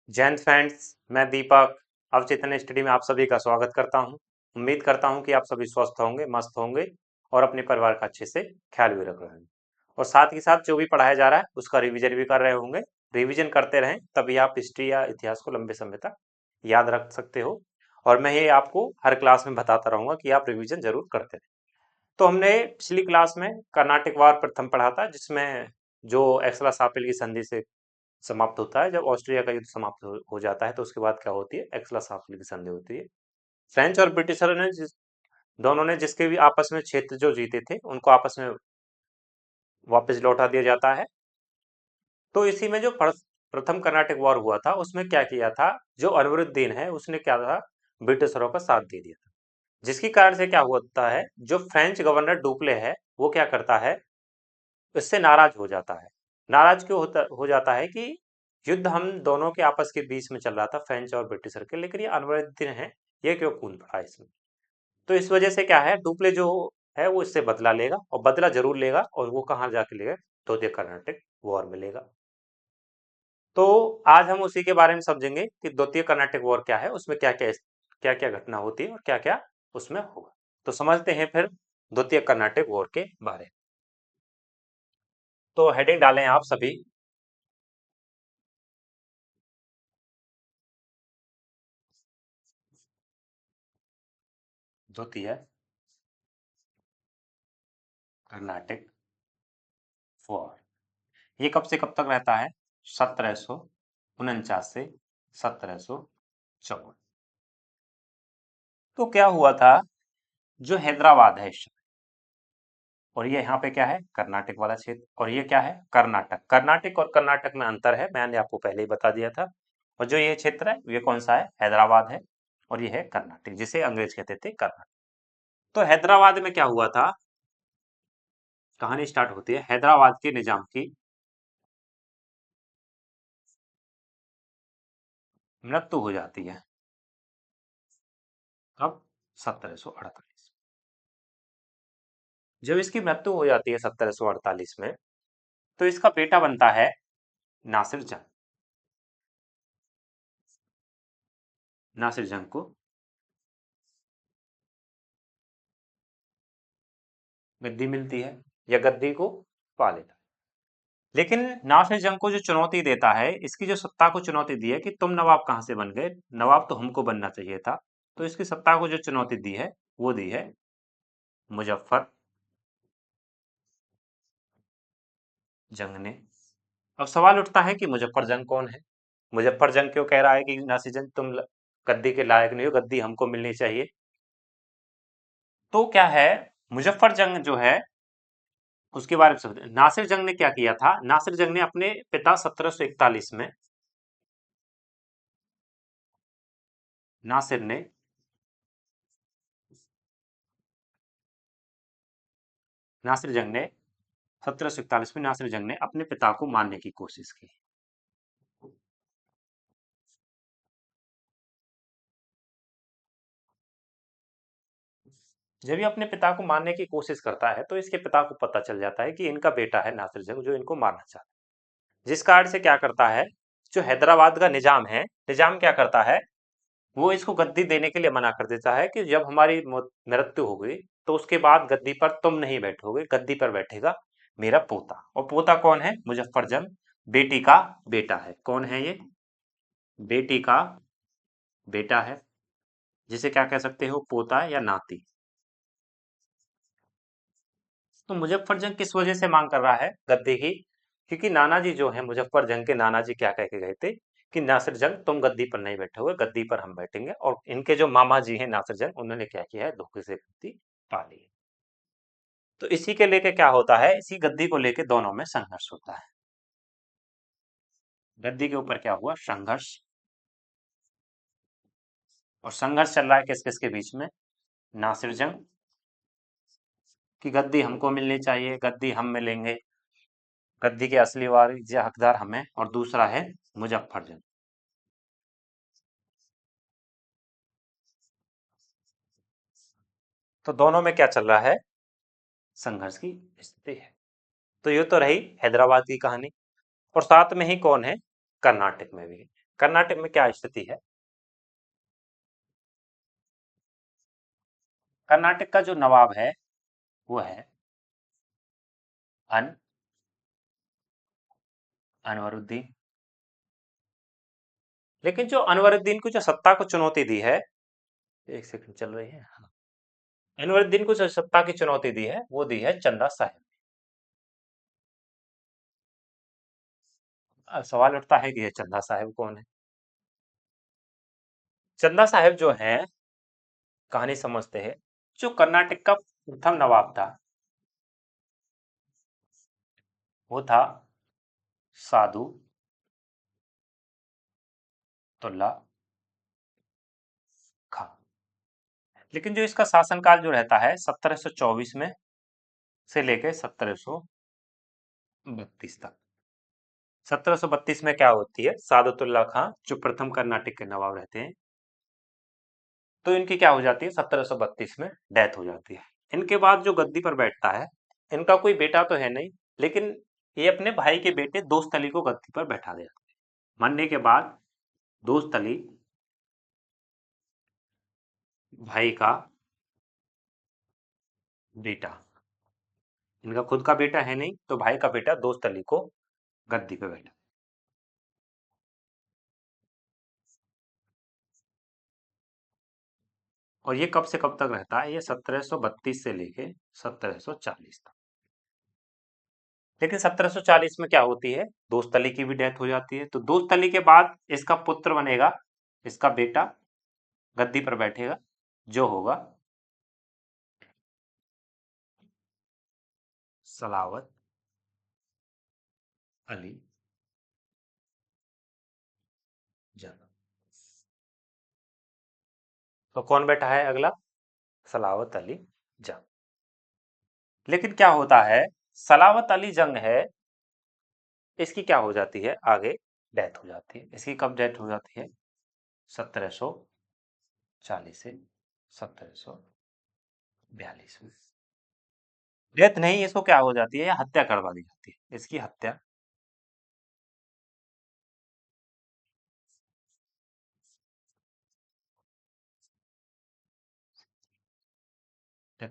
जय हिंद फ्रेंड्स, मैं दीपक अवचेतन स्टडी में आप सभी का स्वागत करता हूं। उम्मीद करता हूं कि आप सभी स्वस्थ होंगे, मस्त होंगे और अपने परिवार का अच्छे से ख्याल भी रख रहे हैं। और साथ ही साथ जो भी पढ़ाया जा रहा है उसका रिवीजन भी कर रहे होंगे। रिवीजन करते रहें, तभी आप हिस्ट्री या इतिहास को लंबे समय तक याद रख सकते हो। और मैं ये आपको हर क्लास में बताता रहूंगा कि आप रिवीजन जरूर करते रहें। तो हमने पिछली क्लास में कर्नाटिक वार प्रथम पढ़ा था, जिसमें जो एक्सला सापिल की संधि से समाप्त होता है। जब ऑस्ट्रिया का युद्ध समाप्त हो जाता है तो उसके बाद क्या होती है, एक्सला साफली की संधि होती है। फ्रेंच और ब्रिटिशरों ने दोनों ने जिसके भी आपस में क्षेत्र जो जीते थे उनको आपस में वापस लौटा दिया जाता है। तो इसी में जो प्रथम कर्नाटिक वॉर हुआ था उसमें क्या किया था, जो अनवरुद्दीन है उसने क्या था, ब्रिटिशरों का साथ दे दिया था। जिसके कारण से क्या होता है, जो फ्रेंच गवर्नर डुप्ले है वो क्या करता है, इससे नाराज हो जाता है। नाराज क्यों हो जाता है कि युद्ध हम दोनों के आपस के बीच में चल रहा था, फ्रेंच और ब्रिटिशर के, लेकिन ये अनवरदिन है, ये क्यों कूद पड़ा इसमें। तो इस वजह से क्या है, डुप्ले जो है वो इससे बदला लेगा, और बदला जरूर लेगा, और वो कहाँ जाके लेगा, द्वितीय कर्नाटिक वॉर में लेगा। तो आज हम उसी के बारे में समझेंगे कि द्वितीय कर्नाटिक वॉर क्या है, उसमें क्या क्या घटना होती है और क्या क्या उसमें होगा। तो समझते हैं फिर द्वितीय कर्नाटिक वॉर के बारे में। तो हेडिंग डालें आप सभी। द्वितीय कर्नाटिक वॉर, ये कब से कब तक रहता है, 1749 से 1754। तो क्या हुआ था, जो हैदराबाद है इस समय, और ये यहाँ पे क्या है, कर्नाटक वाला क्षेत्र, और ये क्या है, कर्नाटक। कर्नाटक और कर्नाटक में अंतर है, मैंने आपको पहले ही बता दिया था। और जो ये क्षेत्र है ये कौन सा है, हैदराबाद है, और ये है कर्नाटक, जिसे अंग्रेज कहते थे कर्नाटक। तो हैदराबाद में क्या हुआ था, कहानी स्टार्ट होती है हैदराबाद के निजाम की मृत्यु हो जाती है। अब 1748, जब इसकी मृत्यु हो जाती है 1748 में, तो इसका बेटा बनता है नासिर जंग। नासिर जंग को गद्दी मिलती है, या गद्दी को पा लेता है। लेकिन नासिर जंग को जो चुनौती देता है, इसकी जो सत्ता को चुनौती दी है कि तुम नवाब कहां से बन गए, नवाब तो हमको बनना चाहिए था। तो इसकी सत्ता को जो चुनौती दी है वो दी है मुजफ्फर जंग ने। अब सवाल उठता है कि मुजफ्फर जंग कौन है। मुजफ्फर जंग क्यों कह रहा है कि नासिर जंग तुम गद्दी के लायक नहीं हो, गद्दी हमको मिलनी चाहिए। तो क्या है, मुजफ्फर जंग जो है उसके बारे में समझते। नासिर जंग ने क्या किया था, नासिर जंग ने अपने पिता 1741 में, नासिर ने नासिर जंग ने 1741 में नासिर जंग ने अपने पिता को मारने की कोशिश की। जब ये अपने पिता को मारने की कोशिश करता है तो इसके पिता को पता चल जाता है कि इनका बेटा है नासिर जंग जो इनको मारना चाहता है। जिस कारण से क्या करता है, जो हैदराबाद का निजाम है, निजाम क्या करता है, वो इसको गद्दी देने के लिए मना कर देता है कि जब हमारी मृत्यु हो गई तो उसके बाद गद्दी पर तुम नहीं बैठोगे, गद्दी पर बैठेगा मेरा पोता। और पोता कौन है, मुजफ्फर जंग, बेटी का बेटा है। कौन है ये, बेटी का बेटा है, जिसे क्या कह सकते हो, पोता या नाती। तो मुजफ्फर जंग किस वजह से मांग कर रहा है गद्दी की, क्योंकि नाना जी जो है, मुजफ्फर जंग के नाना जी क्या कह के गए थे कि नासिर जंग तुम गद्दी पर नहीं बैठोगे, गद्दी पर हम बैठेंगे। और इनके जो मामा जी हैं नासिर जंग, उन्होंने क्या किया है, धोखे से गद्दी पा ली है। तो इसी के लेके क्या होता है, इसी गद्दी को लेके दोनों में संघर्ष होता है। गद्दी के ऊपर क्या हुआ, संघर्ष। और संघर्ष चल रहा है किस किस के बीच में, नासिर जंग की गद्दी हमको मिलनी चाहिए, गद्दी हम मिलेंगे, गद्दी के असली वारिस या हकदार हमें, और दूसरा है मुजफ्फर जंग। तो दोनों में क्या चल रहा है, संघर्ष की स्थिति है। तो ये तो रही हैदराबाद की कहानी। और साथ में ही कौन है, कर्नाटक में भी। कर्नाटक में क्या स्थिति है? कर्नाटक का जो नवाब है वो है अन अनवरुद्दीन। लेकिन जो अनवरुद्दीन को जो सत्ता को चुनौती दी है, एक सेकंड चल रही है, हाँ। अनवरुद्दीन को जो सत्ता की चुनौती दी है वो दी है चंदा साहिब। सवाल उठता है कि ये चंदा साहिब कौन है? चंदा साहिब जो है, कहानी समझते हैं। जो कर्नाटक का प्रथम नवाब था वो था साधु तुल्ला खां। लेकिन जो इसका शासनकाल जो रहता है 1724 में से लेकर 1732 तक। 1732 में क्या होती है, सादतुल्ला खां जो प्रथम कर्नाटक के नवाब रहते हैं, तो इनकी क्या हो जाती है, 1732 में डेथ हो जाती है। इनके बाद जो गद्दी पर बैठता है, इनका कोई बेटा तो है नहीं, लेकिन ये अपने भाई के बेटे दोस्त अली को गद्दी पर बैठा देते हैं। मरने के बाद दोस्त अली भाई का बेटा, इनका खुद का बेटा है नहीं, तो भाई का बेटा दोस्त अली को गद्दी पे बैठा। और ये कब से कब तक रहता है, ये 1732 से लेके 1740 तक। लेकिन 1740 में क्या होती है, दोस्त अली की भी डेथ हो जाती है, तो दोस्त अली के बाद इसका पुत्र बनेगा, इसका बेटा गद्दी पर बैठेगा, जो होगा सलावत अली जंग। तो कौन बैठा है अगला, सलावत अली जंग। लेकिन क्या होता है, सलावत अली जंग है, इसकी क्या हो जाती है आगे, डेथ हो जाती है। इसकी कब डेथ हो जाती है, 1740 से 1742 में। डेथ नहीं, इसको क्या हो जाती है, हत्या करवा दी जाती है, इसकी हत्या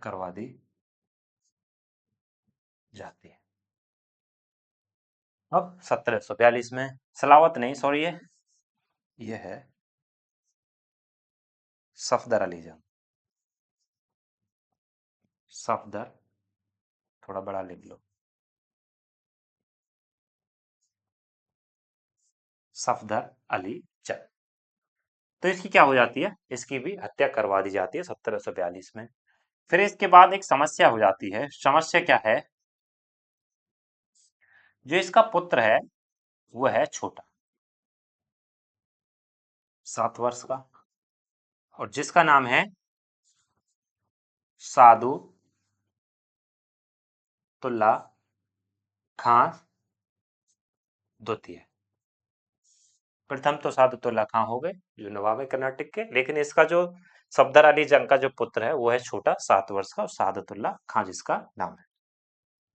करवा दी जाती है। अब 1742 में सलावत नहीं, सॉरी, ये है सफदर अली जंग। सफदर, थोड़ा बड़ा लिख लो, सफदर अली जंग। तो इसकी क्या हो जाती है, इसकी भी हत्या करवा दी जाती है 1742 में। फिर इसके बाद एक समस्या हो जाती है, समस्या क्या है, जो इसका पुत्र है वो है छोटा, 7 वर्ष का, और जिसका नाम है साधु तुल्ला खां द्वितीय। प्रथम तो सादुतुल्ला खां हो गए जो नवाब है कर्नाटक के, लेकिन इसका जो सफदर अली जंग का जो पुत्र है वो है छोटा, 7 वर्ष का, और सादुतुल्ला खां जिसका नाम है।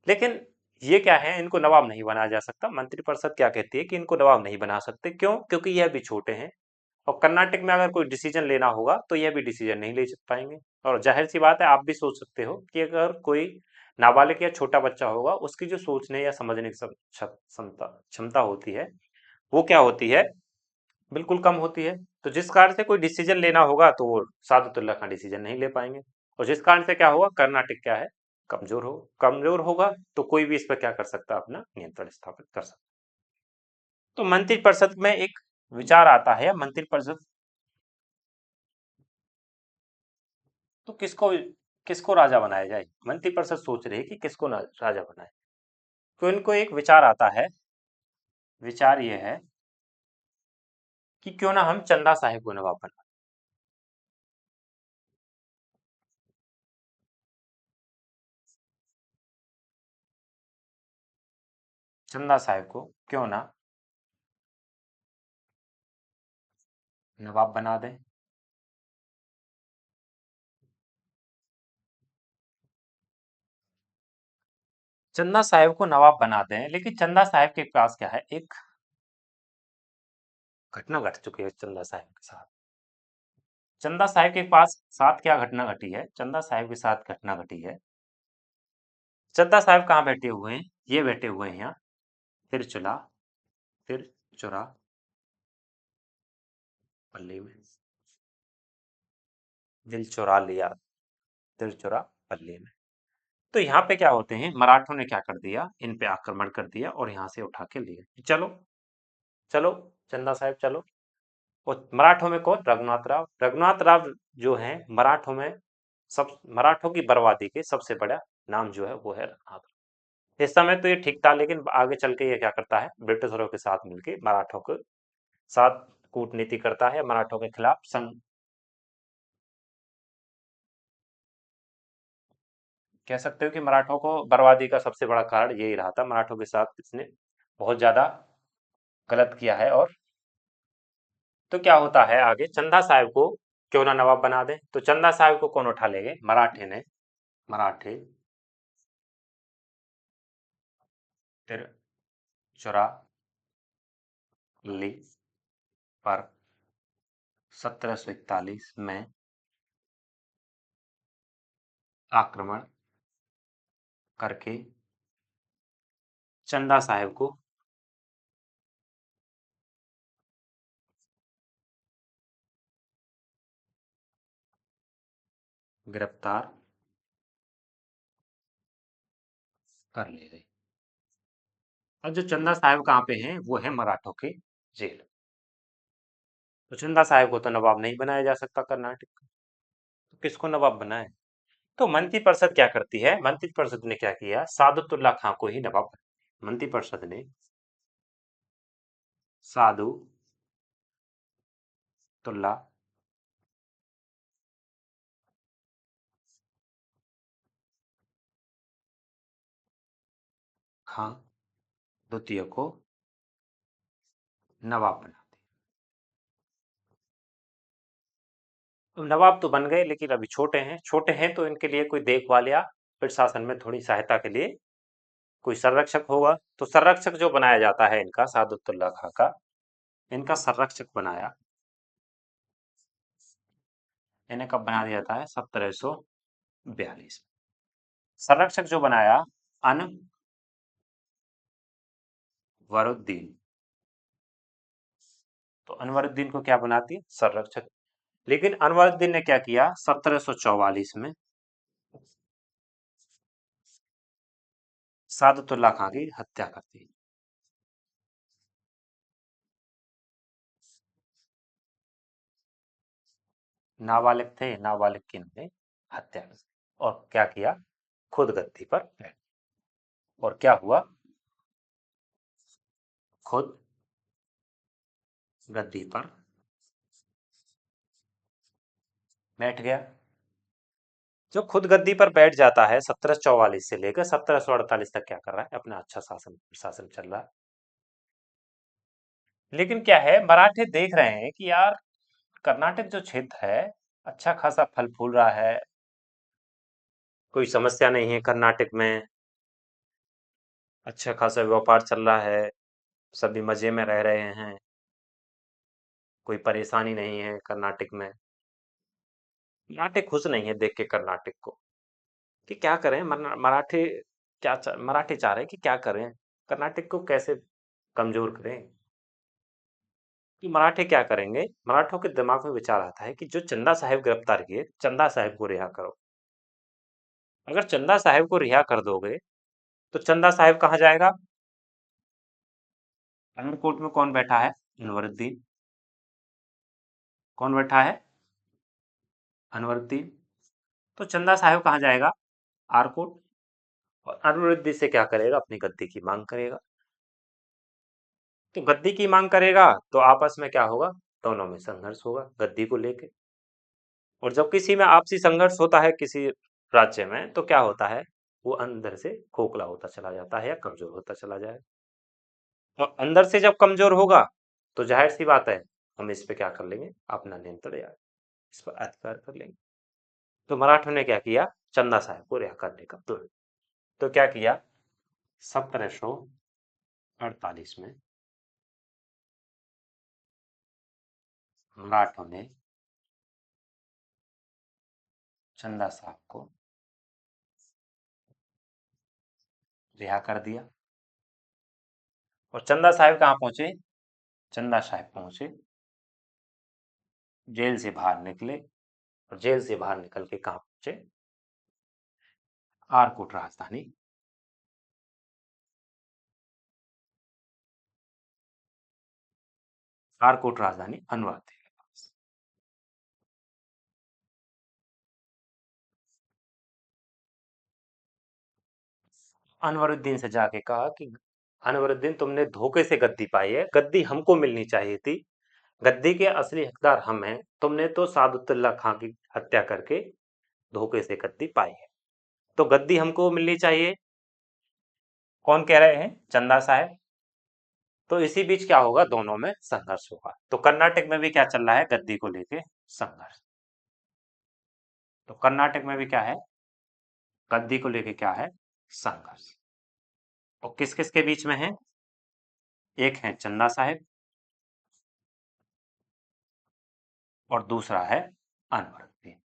लेकिन ये क्या है, इनको नवाब नहीं बनाया जा सकता। मंत्रिपरिषद क्या कहती है कि इनको नवाब नहीं बना सकते, क्यों, क्योंकि यह भी छोटे हैं, और कर्नाटक में अगर कोई डिसीजन लेना होगा तो यह भी डिसीजन नहीं ले पाएंगे। और जाहिर सी बात है, आप भी सोच सकते हो कि अगर कोई नाबालिग या छोटा बच्चा होगा, उसकी जो सोचने या समझने की क्षमता क्षमता होती है वो क्या होती है, बिल्कुल कम होती है। तो जिस कारण से कोई डिसीजन लेना होगा तो वो सादतुल्ला खां डिसीजन नहीं ले पाएंगे, और जिस कारण से क्या होगा, कर्नाटक क्या है, कमजोर होगा, तो कोई भी इस पर क्या कर सकता है, अपना नियंत्रण स्थापित कर सकता। तो मंत्रिपरिषद में एक विचार आता है, मंत्रिपरिषद तो किसको किसको राजा बनाया जाए, मंत्रिपरिषद सोच रही है कि किसको राजा बनाए। तो इनको एक विचार आता है, विचार ये है कि क्यों ना हम चंदा साहिब को नवाब बनाए। चंदा साहिब को क्यों ना नवाब बना दें। चंदा साहिब को नवाब बना दें, लेकिन चंदा साहिब के पास क्या है, एक घटना घट चुकी है चंदा साहब के साथ। चंदा साहब के पास साथ क्या घटना घटी है? चंदा साहब के साथ घटना घटी है, चंदा साहब कहाँ बैठे हुए हैं? ये बैठे हुए हैं यहाँ तिरचुला तिरचुरा पल्ली में, दिल चुरा लिया तिरचुरा पल्ली में। तो यहाँ पे क्या होते हैं, मराठों ने क्या कर दिया, इन पे आक्रमण कर दिया और यहाँ से उठा के लिए चलो चलो चंदा साहब चलो। और मराठों में कौन? रघुनाथ राव। रघुनाथ राव जो हैं मराठों में, सब मराठों की बर्बादी के सबसे बड़ा नाम जो है वो है रघुनाथ राव। इस समय तो ये ठीक था, लेकिन आगे चल के ये क्या करता है, ब्रिटिशरों के साथ मिलकर मराठों के साथ कूटनीति करता है, मराठों के खिलाफ संघ। कह सकते हो कि मराठों को बर्बादी का सबसे बड़ा कारण यही रहा था, मराठों के साथ इसने बहुत ज्यादा गलत किया है। और तो क्या होता है आगे, चंदा साहब को क्यों ना नवाब बना दे, तो चंदा साहब को कौन उठा लेंगे? मराठे ने। मराठे तिरचुरा ली पर 1741 में आक्रमण करके चंदा साहब को गिरफ्तार कर ले गए। अब जो चंदा साहब कहाँ पे हैं, वो है मराठों के जेल। तो चंदा साहब को तो नवाब नहीं बनाया जा सकता कर्नाटक का, तो किसको नवाब बनाए? तो मंत्री परिषद क्या करती है, मंत्री परिषद ने क्या किया, सादुतुल्ला खां को ही नवाब बनाया। मंत्री परिषद ने साधु तुल्ला खां द्वितीय को नवाब बना दिया। तो नवाब तो बन गए, लेकिन अभी छोटे हैं, छोटे हैं तो इनके लिए कोई देखभाल या प्रशासन में थोड़ी सहायता के लिए कोई संरक्षक होगा। तो संरक्षक जो बनाया जाता है इनका, सादुतुल्ला खां का, इनका संरक्षक बनाया, इन्हें कब बना दिया जाता है? 1742। संरक्षक जो बनाया अनवरुद्दीन। तो अनवरुद्दीन को क्या बनाती है? संरक्षक। लेकिन अनवरुद्दीन ने क्या किया 1744 में? सादुतुल्ला खां की हत्या कर दी। नाबालिग थे, नाबालिग की इन्होंने हत्या कर दी। और क्या किया? खुद गद्दी पर बैठ। और क्या हुआ? खुद गद्दी पर बैठ गया। जो खुद गद्दी पर बैठ जाता है 1744 से लेकर 1748 तक क्या कर रहा है? अपना अच्छा शासन प्रशासन चल रहा है। लेकिन क्या है, मराठे देख रहे हैं कि यार कर्नाटक जो क्षेत्र है अच्छा खासा फल फूल रहा है, कोई समस्या नहीं है कर्नाटक में, अच्छा खासा व्यापार चल रहा है, सभी मजे में रह रहे हैं, कोई परेशानी नहीं है कर्नाटक में। मराठे खुश नहीं है देख के कर्नाटक को, कि क्या करें, मराठे मराठे चाह रहे हैं कि क्या करें, कर्नाटक को कैसे कमजोर करें। कि मराठे क्या करेंगे, मराठों के दिमाग में विचार आता है कि जो चंदा साहिब गिरफ्तार किए, चंदा साहिब को रिहा करो। अगर चंदा साहिब को रिहा कर दोगे तो चंदा साहिब कहाँ जाएगा? कोर्ट में कौन बैठा है? अनवरुद्दीन। कौन बैठा है? अनवरुद्दीन। तो चंदा साहिब कहाँ जाएगा? आरकोट। और अनवरुद्दीन से क्या करेगा? अपनी गद्दी की मांग करेगा। तो गद्दी की मांग करेगा तो आपस में क्या होगा? दोनों में संघर्ष होगा गद्दी को लेके। और जब किसी में आपसी संघर्ष होता है किसी राज्य में, तो क्या होता है, वो अंदर से खोखला होता चला जाता है या कमजोर होता चला जाए। और अंदर से जब कमजोर होगा तो जाहिर सी बात है, हम इस पे क्या कर लेंगे? अपना नियंत्रण या इस पर अधिकार कर लेंगे। तो मराठों ने क्या किया? चंदा साहब को रिहा करने का प्लान। तो क्या किया? 1748 में मराठों ने चंदा साहब को रिहा कर दिया। और चंदा साहब कहाँ पहुंचे? चंदा साहब पहुंचे, जेल से बाहर निकले, और जेल से बाहर निकल के कहाँ पहुंचे? आरकोट राजधानी। आरकोट राजधानी अनवरत के पास। अनवरुद्दीन से जाके कहा कि अनवरुद्दीन, तुमने धोखे से गद्दी पाई है, गद्दी हमको मिलनी चाहिए थी, गद्दी के असली हकदार हम हैं, तुमने तो सादुल्ला खां की हत्या करके धोखे से गद्दी पाई है, तो गद्दी हमको मिलनी चाहिए। कौन कह रहे हैं? चंदा साहब। तो इसी बीच क्या होगा? दोनों में संघर्ष होगा। तो कर्नाटक में भी क्या चल रहा है? गद्दी को लेके संघर्ष। तो कर्नाटक में भी क्या है? गद्दी को लेके क्या है? संघर्ष। और किस किस के बीच में है? एक है चंदा साहब और दूसरा है अनवरुद्दीन।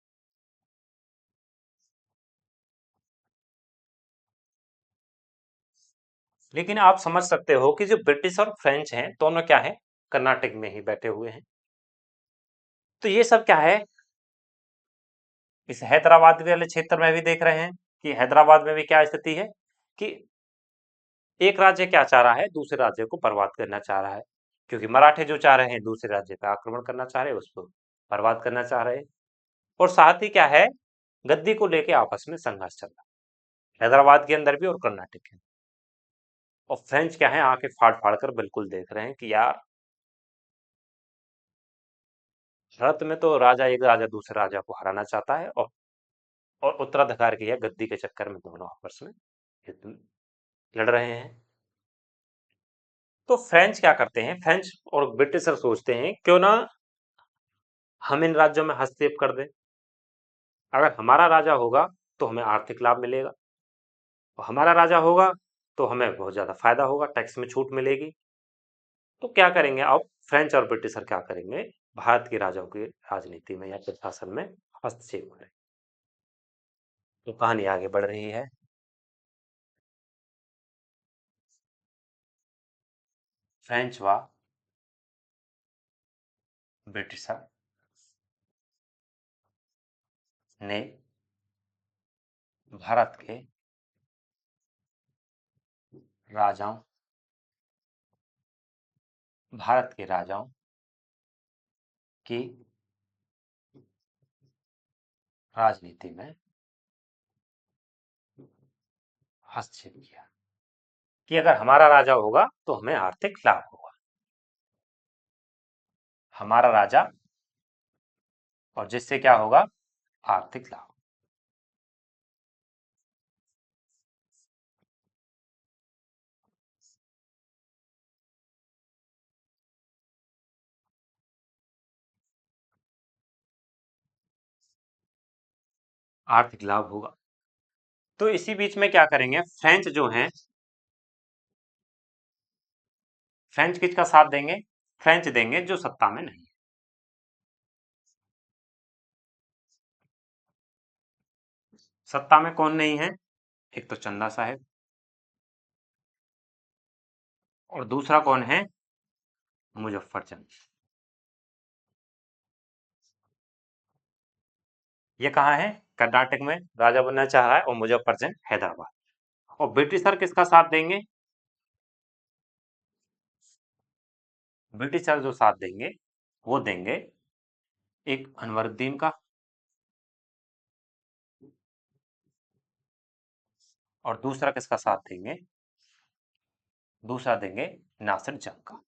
लेकिन आप समझ सकते हो कि जो ब्रिटिश और फ्रेंच हैं, दोनों क्या है? कर्नाटक में ही बैठे हुए हैं। तो ये सब क्या है? इस हैदराबाद वाले क्षेत्र में भी देख रहे हैं कि हैदराबाद में भी क्या स्थिति है कि एक राज्य क्या चाह रहा है? दूसरे राज्य को बर्बाद करना चाह रहा है, क्योंकि मराठे जो चाह रहे हैं दूसरे राज्य पे आक्रमण करना चाह रहे हैं, उसको बर्बाद करना चाह रहे हैं। और साथ ही क्या है? गद्दी को लेके आपस में संघर्ष चल रहा है, हैदराबाद के अंदर भी और कर्नाटक के अंदर। और फ्रेंच क्या है? आके फाड़ फाड़ कर बिल्कुल देख रहे हैं कि यार, भारत में तो राजा एक राजा दूसरे राजा को हराना चाहता है, और उत्तराधिकार की है गद्दी के चक्कर में दोनों आपस में युद्ध लड़ रहे हैं। तो फ्रेंच क्या करते हैं? फ्रेंच और ब्रिटिशर सोचते हैं क्यों ना हम इन राज्यों में हस्तक्षेप कर दें। अगर हमारा राजा होगा तो हमें आर्थिक लाभ मिलेगा, और हमारा राजा होगा तो हमें बहुत ज्यादा फायदा होगा, टैक्स में छूट मिलेगी। तो क्या करेंगे अब? फ्रेंच और ब्रिटिशर क्या करेंगे? भारत के राजाओं की राजनीति में या प्रशासन में हस्तक्षेप करेंगे। तो कहानी आगे बढ़ रही है। फ्रेंच व ब्रिटिशर ने भारत के राजाओं भारत के राजाओं की राजनीति में हस्तक्षेप किया कि अगर हमारा राजा होगा तो हमें आर्थिक लाभ होगा। हमारा राजा, और जिससे क्या होगा? आर्थिक लाभ। आर्थिक लाभ होगा। तो इसी बीच में क्या करेंगे? फ्रेंच जो हैं, फ्रेंच किसका साथ देंगे? फ्रेंच देंगे जो सत्ता में नहीं है। सत्ता में कौन नहीं है? एक तो चंदा साहब, और दूसरा कौन है? मुजफ्फरजंग। ये कहाँ है? कर्नाटक में राजा बनना चाह रहा है, और मुजफ्फरजंग हैदराबाद। और ब्रिटिशर किसका साथ देंगे? ब्रिटिशर जो साथ देंगे वो देंगे एक अनवरुद्दीन का, और दूसरा किसका साथ देंगे? दूसरा देंगे नासिर जंग का।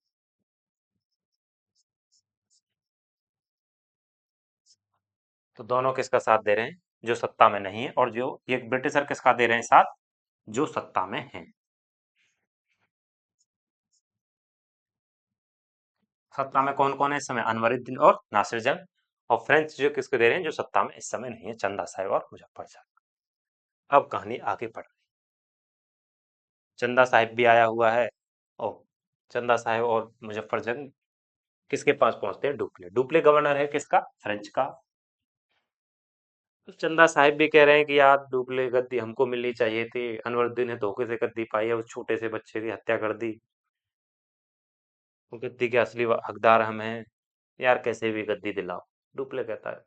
तो दोनों किसका साथ दे रहे हैं? जो सत्ता में नहीं है। और जो ये ब्रिटिशर किसका दे रहे हैं साथ? जो सत्ता में है। सत्ता में कौन कौन है इस समय? अनवरुद्दीन और नासिर जंग। और फ्रेंच जो किसको दे रहे हैं? जो सत्ता में इस समय नहीं है, चंदा साहब और मुजफ्फरजंग। अब कहानी आगे बढ़ रही। चंदा साहिब भी आया हुआ है, और चंदा साहब और मुजफ्फरजंग किसके पास पहुंचते हैं? डुप्ले। डुप्ले गवर्नर है किसका? फ्रेंच का। तो चंदा साहिब भी कह रहे हैं कि यार डुप्ले गद्दी हमको मिलनी चाहिए थी, अनवरुद्दीन ने धोखे से गद्दी पाई है, उस छोटे से बच्चे की हत्या कर दी, वो गद्दी के असली हकदार हम हैं, यार कैसे भी गद्दी दिलाओ। डुप्ले कहता है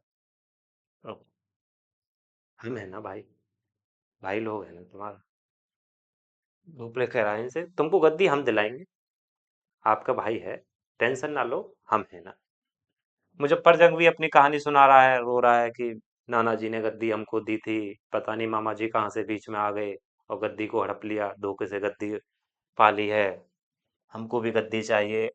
"ओ, हम है ना भाई, भाई लोग है ना तुम्हारा"। डुप्ले कह रहा है इनसे तुमको गद्दी हम दिलाएंगे, आपका भाई है, टेंशन ना लो, हम है ना। मुजफ्फर जंग भी अपनी कहानी सुना रहा है, रो रहा है कि नाना जी ने गद्दी हमको दी थी, पता नहीं मामा जी कहाँ से बीच में आ गए और गद्दी को हड़प लिया, धोखे से गद्दी पाली है, हमको भी गद्दी चाहिए।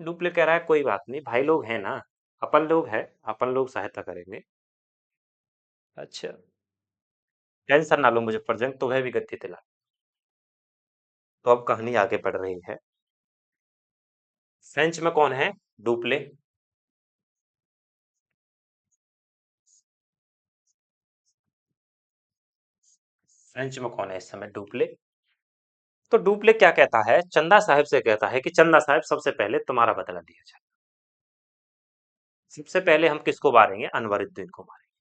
डुप्ले कह रहा है कोई बात नहीं, भाई लोग हैं ना, अपन लोग हैं, अपन लोग सहायता करेंगे। अच्छा, टेंशन ना लो मुजफ्फर जंग, तुम्हें भी गद्दी दिला। तो अब कहानी आगे बढ़ रही है। फ्रेंच में कौन है? डुप्ले। फ्रेंच में कौन है इस समय? डुप्ले। तो डुप्ले क्या कहता है? चंदा साहब से कहता है कि चंदा साहब सबसे पहले तुम्हारा बदला लिया जाए, सबसे पहले हम किसको मारेंगे? अनवरुद्दीन को मारेंगे।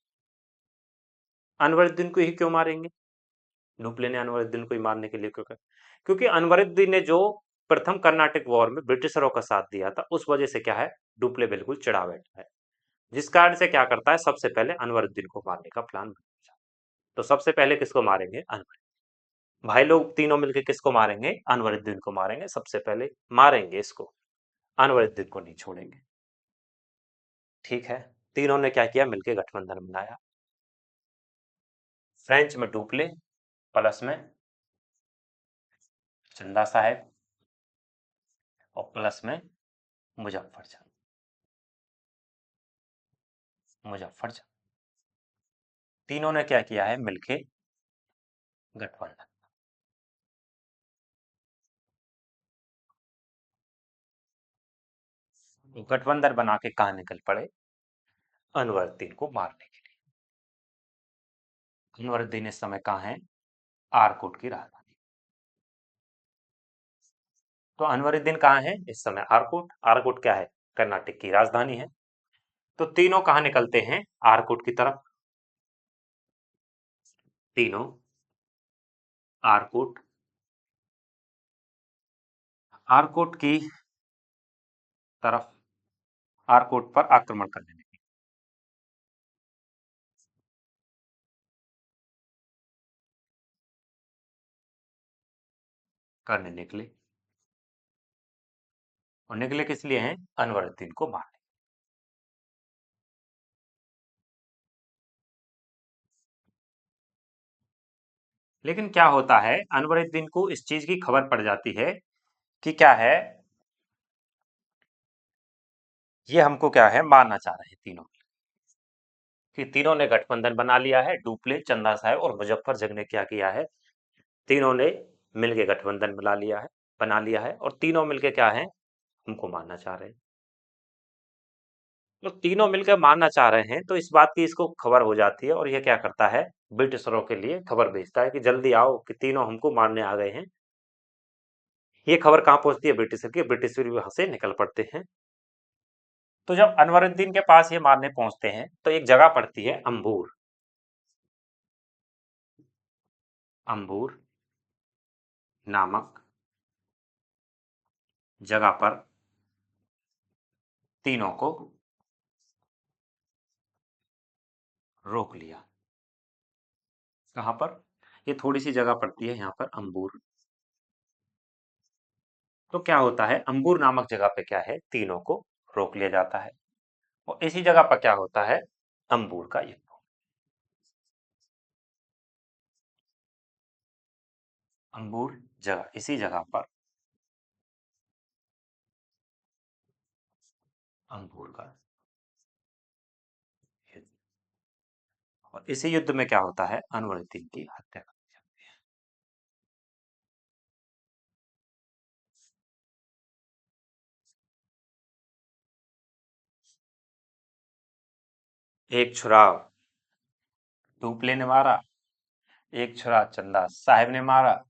अनवरुद्दीन को ही क्यों मारेंगे? डुप्ले ने अनवरुद्दीन को ही मारने के लिए क्यों कहा? क्योंकि अनवरुद्दीन ने जो प्रथम कर्नाटिक वॉर में ब्रिटिशरों का साथ दिया था, उस वजह से क्या है, डुप्ले बिल्कुल चिढ़ा बैठा है, जिस कारण से क्या करता है, सबसे पहले अनवरुद्दीन को मारने का प्लान बनाता है। तो सबसे पहले किसको मारेंगे? अनवरुद्दीन। भाई लोग तीनों मिलकर किसको मारेंगे? अनवरुद्दीन को मारेंगे, सबसे पहले मारेंगे इसको, अनवरुद्दीन को नहीं छोड़ेंगे। ठीक है, तीनों ने क्या किया? मिलकर गठबंधन बनाया। फ्रेंच में डुप्ले, प्लस में चंदा साहब, और प्लस में मुजफ्फर जंग। मुजफ्फर जंग, तीनों ने क्या किया है? मिलके गठबंधन। गठबंधन बना के कहा निकल पड़े? अनवरुद्दीन को मारने के लिए। अनवरुद्दीन इस समय कहाँ है? आरकोट की राजधानी। तो अनवरुद्दीन कहाँ है इस समय? आरकोट। आरकोट क्या है? कर्नाटक की राजधानी है। तो तीनों कहाँ निकलते हैं? आरकोट की तरफ। तीनों आरकोट, आरकोट की तरफ, आरकोट पर आक्रमण करने निकले। करने निकले, और निकले किस लिए हैं? अनवरुद्दीन को मारने। लेकिन क्या होता है, अनवरुद्दीन को इस चीज की खबर पड़ जाती है कि क्या है, ये हमको क्या है, मारना चाह रहे हैं तीनों। कि तीनों ने गठबंधन बना लिया है, डुप्ले, चंदा साहब और मुजफ्फर जंग ने क्या किया है, तीनों ने मिलके गठबंधन बना लिया है और तीनों मिलके क्या है, हमको मारना चाह रहे हैं। तो तीनों मिलकर मारना चाह रहे हैं, तो इस बात की इसको खबर हो जाती है और ये क्या करता है, ब्रिटिशरों के लिए खबर भेजता है कि जल्दी आओ कि तीनों हमको मारने आ गए हैं। ये खबर कहाँ पहुंचती है? ब्रिटिशर की। ब्रिटिशर भी वहां से निकल पड़ते हैं। तो जब अनवरुद्दीन के पास ये मारने पहुंचते हैं, तो एक जगह पड़ती है अंबूर। अंबूर नामक जगह पर तीनों को रोक लिया। कहाँ पर? ये थोड़ी सी जगह पड़ती है यहाँ पर, अंबूर। तो क्या होता है, अंबूर नामक जगह पे क्या है, तीनों को रोक लिया जाता है। और इसी जगह पर क्या होता है, अंबूर का युद्ध। अंबूर जगह, इसी जगह पर अंबूर का युद्ध। और इसी युद्ध में क्या होता है, अनवरुद्दीन की हत्या कर दी जाती है। एक छुरा टूपले ने मारा, एक छुरा चंदा साहब ने मारा,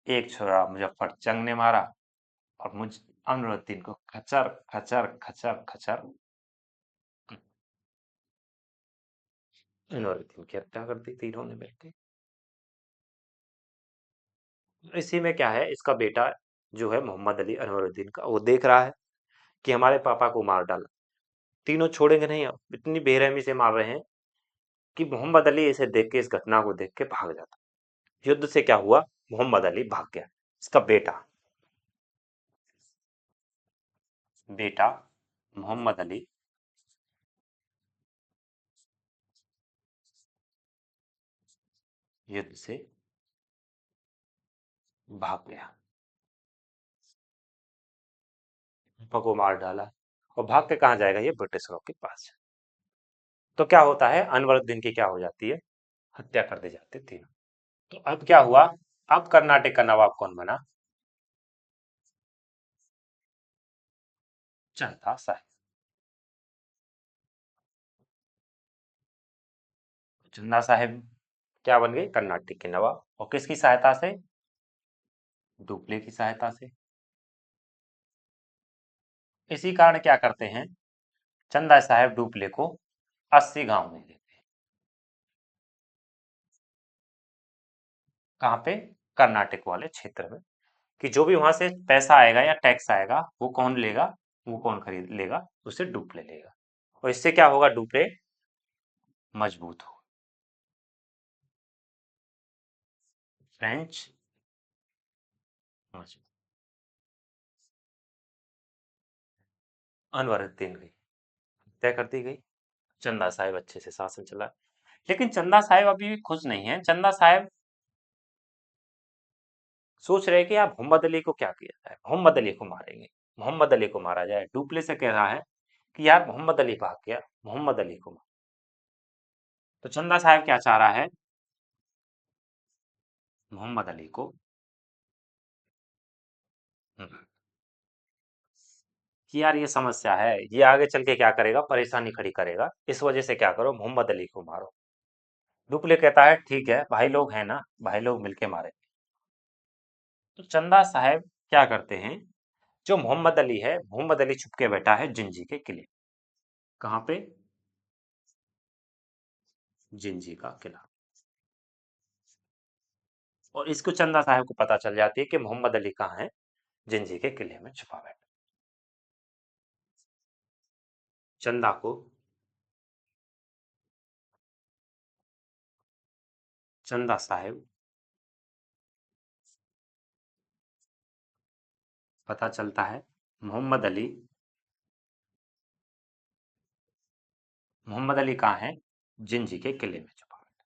एक छुरा मुजफ्फर जंग ने मारा, और अनवरुद्दीन को खचर खचर खचर खचर अनवरुद्दीन की हत्या कर दी तीनों ने मिलकर। इसी में क्या है, इसका बेटा जो है मोहम्मद अली अनवरुद्दीन का, वो देख रहा है कि हमारे पापा को मार डाला, तीनों छोड़ेंगे नहीं, अब इतनी बेरहमी से मार रहे हैं कि मोहम्मद अली इसे देख के, इस घटना को देख के भाग जाता। युद्ध से क्या हुआ, मोहम्मद अली भाग गया। इसका बेटा बेटा मोहम्मद अली युद्ध से भाग गया, पापा को मार डाला, और भाग के कहाँ जाएगा, ये ब्रिटिशरों के पास। तो क्या होता है, अनवरुद्दीन की क्या हो जाती है, हत्या कर दी जाती थी। तो अब क्या हुआ, अब कर्नाटक का नवाब कौन बना, चंदा साहिब। चंदा साहिब क्या बन गए, कर्नाटक के नवाब, और किसकी सहायता से, डुप्ले की सहायता से। इसी कारण क्या करते हैं, चंदा साहेब डुप्ले को 80 गांव में देते हैं। कहाँ पे, कर्नाटक वाले क्षेत्र में, कि जो भी वहां से पैसा आएगा या टैक्स आएगा, वो कौन लेगा, वो कौन खरीद लेगा, उसे डुप्ले लेगा। और इससे क्या होगा, डुप्ले मजबूत हो। फ्रेंच मजबूत। अनवरुद्दीन की हत्या कर दी गई, चंदा साहिब अच्छे से शासन चला। लेकिन चंदा साहिब अभी भी खुश नहीं है। चंदा साहिब सोच रहे कि आप मोहम्मद अली को क्या किया जाए, मोहम्मद अली को मारेंगे, मोहम्मद अली को मारा जाए। डुप्ले से कह रहा है कि यार मोहम्मद अली भाग गया, मोहम्मद अली को मार। तो चंदा साहिब क्या चाह रहा है, मोहम्मद अली को कि यार ये समस्या है, ये आगे चल के क्या करेगा, परेशानी खड़ी करेगा, इस वजह से क्या करो, मोहम्मद अली को मारो। डुप्ले कहता है ठीक है, भाई लोग हैं ना, भाई लोग मिलके मारे। तो चंदा साहब क्या करते हैं, जो मोहम्मद अली है, मोहम्मद अली छुप के बैठा है जिंजी के किले। कहाँ पे, जिंजी का किला। और इसको चंदा साहब को पता चल जाती है कि मोहम्मद अली कहाँ है, जिंजी के किले में छुपा बैठा। चंदा को चंदा साहब पता चलता है, मोहम्मद अली मोहम्मद अली कहाँ है, जिंजी के किले में छुपा बैठा।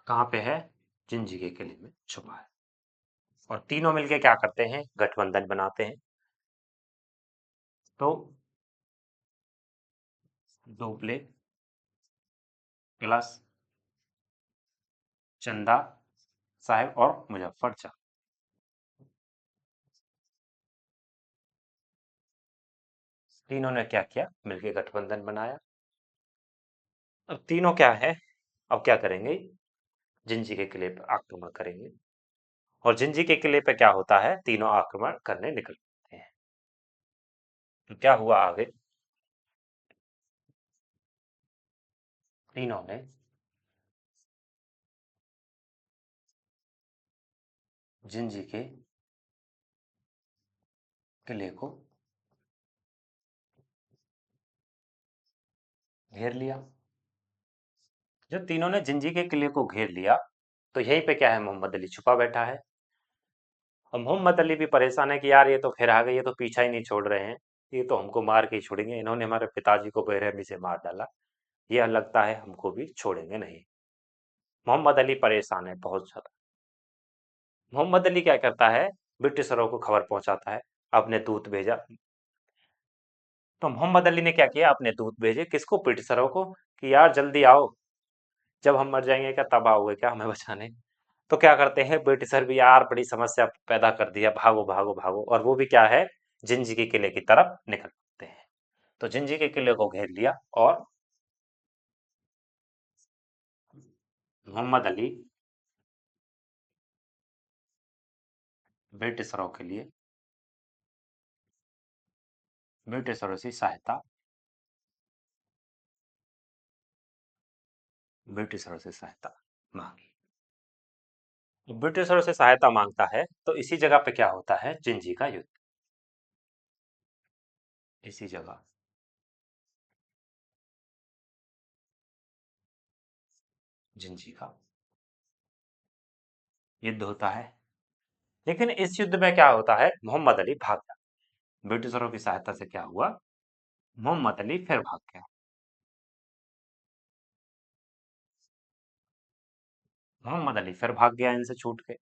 कहाँ पे है, जिंजी के किले में छुपा है। और तीनों मिलके क्या करते हैं, गठबंधन बनाते हैं। तो डोपले प्लस चंदा साहब और मुजफ्फर शाह, तीनों ने क्या किया, मिलके गठबंधन बनाया। अब तीनों क्या है, अब क्या करेंगे, जिंजी के किले पर आक्रमण करेंगे। और जिंजी के किले पे क्या होता है, तीनों आक्रमण करने निकलते हैं। तो क्या हुआ आगे, तीनों ने जिंजी के किले को घेर लिया। जब तीनों ने जिंजी के किले को घेर लिया, तो यहीं पे क्या है, मोहम्मद अली छुपा बैठा है। और मोहम्मद अली भी परेशान है कि यार ये तो फिर आ गए, ये तो पीछा ही नहीं छोड़ रहे हैं, ये तो हमको मार के ही छोड़ेंगे, इन्होंने हमारे पिताजी को बेरहमी से मार डाला, यह लगता है हमको भी छोड़ेंगे नहीं। मोहम्मद अली परेशान है बहुत ज्यादा। मोहम्मद अली क्या करता है, ब्रिटिशरों को खबर पहुंचाता है, अपने दूत भेजा। तो मोहम्मद अली ने क्या किया, अपने दूत भेजे, किसको, ब्रिटिशरों को, कि यार जल्दी आओ, जब हम मर जाएंगे क्या, तब आओगे क्या हमें बचाने। तो क्या करते हैं ब्रिटिशर भी, यार बड़ी समस्या पैदा कर दिया, भागो भागो भागो, और वो भी क्या है, जिंजी के किले की तरफ निकलते हैं। तो जिंजी के किले को घेर लिया, और मोहम्मद अली ब्रिटिशरों के लिए ब्रिटिशरों से सहायता ब्रिटिशरों से सहायता मांगी। ब्रिटिशरों से सहायता मांगता है तो इसी जगह पे क्या होता है, जिंजी का युद्ध। इसी जगह जिंजी का युद्ध होता है। लेकिन इस युद्ध में क्या होता है, मोहम्मद अली भाग गया। ब्रिटिशरों की सहायता से क्या हुआ, मोहम्मद अली फिर भाग गया। मोहम्मद अली फिर भाग गया इनसे छूट के।